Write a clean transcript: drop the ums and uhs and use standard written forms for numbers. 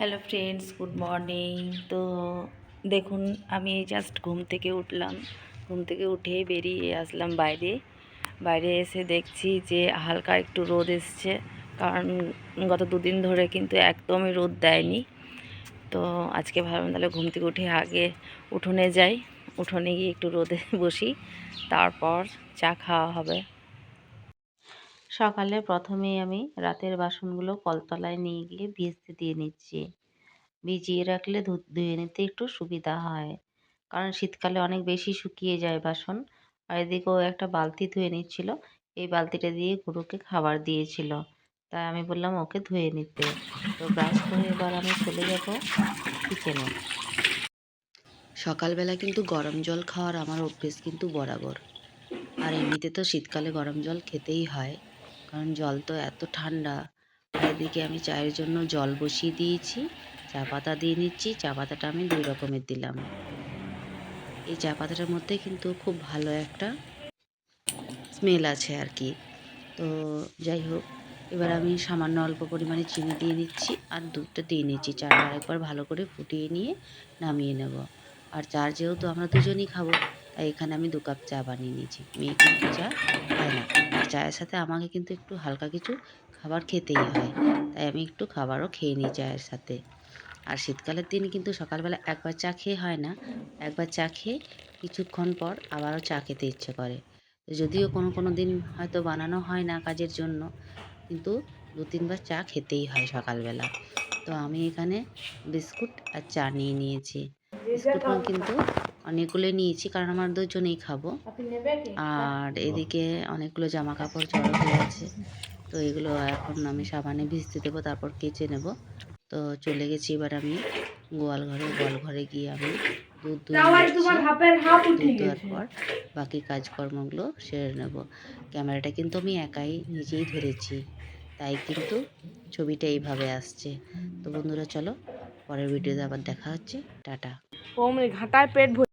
Hello friends, good morning. তো দেখুন, আমি জাস্ট ঘুম থেকে উঠলাম। ঘুম থেকে উঠেই বেরিয়ে আসলাম বাইরে। বাইরে এসে দেখছি যে হালকা একটু রোদ এসছে, কারণ গত দুদিন ধরে কিন্তু একদমই রোদ দেয়নি। তো আজকে ভাবলাম তাহলে ঘুম থেকে উঠে আগে উঠোনে যাই, উঠোনে গিয়ে একটু রোদে বসি, তারপর চা খাওয়া হবে। সকালে প্রথমেই আমি রাতের বাসনগুলো কলতলায় নিয়ে গিয়ে ভিজতে দিয়ে নিচ্ছি। ভিজিয়ে রাখলে ধুয়ে নিতে একটু সুবিধা হয়, কারণ শীতকালে অনেক বেশি শুকিয়ে যায় বাসন। আর এদিকেও একটা বালতি ধুয়ে নিচ্ছিল, এই বালতিটা দিয়ে গরুকে খাবার দিয়েছিল, তাই আমি বললাম ওকে ধুয়ে নিতে। তো ব্রাশ করে এবার আমি চলে যাব কিচেনে। সকালবেলা কিন্তু গরম জল খাওয়ার আমার অভ্যেস কিন্তু বরাবর। আর এমনিতে তো শীতকালে গরম জল খেতেই হয়, কারণ জল তো এত ঠান্ডা। আর এদিকে আমি চায়ের জন্য জল বসিয়ে দিয়েছি, চা পাতা দিয়ে নিচ্ছি। চা পাতাটা আমি 2 রকমের দিলাম। এই চা পাতাটার মধ্যে কিন্তু খুব ভালো একটা স্মেল আছে আর কি। তো যাই হোক, এবার আমি সামান্য অল্প পরিমাণে চিনি দিয়ে নিচ্ছি আর দুধটা দিয়ে নিচ্ছি। চাটা আরেকবার ভালো করে ফুটিয়ে নিয়ে নামিয়ে নেব। আর চা যেহেতু আমরা দুজনই খাবো, তাই এখানে আমি 2 কাপ চা বানিয়ে নিয়েছি। মেয়ে কিন্তু চা খায় না। আর চায়ের সাথে আমাকে কিন্তু একটু হালকা কিছু খাবার খেতেই হয়, তাই আমি একটু খাবারও খেয়ে নিই চায়ের সাথে। আর শীতকালের দিনে কিন্তু সকালবেলা একবার চা খেয়ে হয় না, একবার চা খেয়ে কিছুক্ষণ পর আবারও চা খেতে ইচ্ছে করে। তো যদিও কোনো দিন হয়তো বানানো হয় না কাজের জন্য, কিন্তু 2-3 বার চা খেতেই হয় সকালবেলা। তো আমি এখানে বিস্কুট আর চা নিয়ে নিয়েছি। বিস্কুটও কিন্তু অনেকগুলোই নিয়েছি, কারণ আমরা দুজনেই খাবো। আর এদিকে অনেকগুলো জামা কাপড় জড়ো হয়ে আছে, তো এগুলো এখন আমি সাবানে ভিজতে দেবো, তারপর কেচে নেব। তো চলে গেছি এবার আমি গোয়ালঘরে গিয়ে আমি দুধ দুয়ে নিচ্ছি। দুধ দেওয়ার পর বাকি কাজকর্মগুলো সেরে নেব। ক্যামেরাটা কিন্তু আমি একাই নিজেই ধরেছি, তাই কিন্তু ছবিটা এইভাবে আসছে। তো বন্ধুরা, চলো পরের ভিডিওতে আবার দেখা হচ্ছে। টাটা। ঘাটায় পেট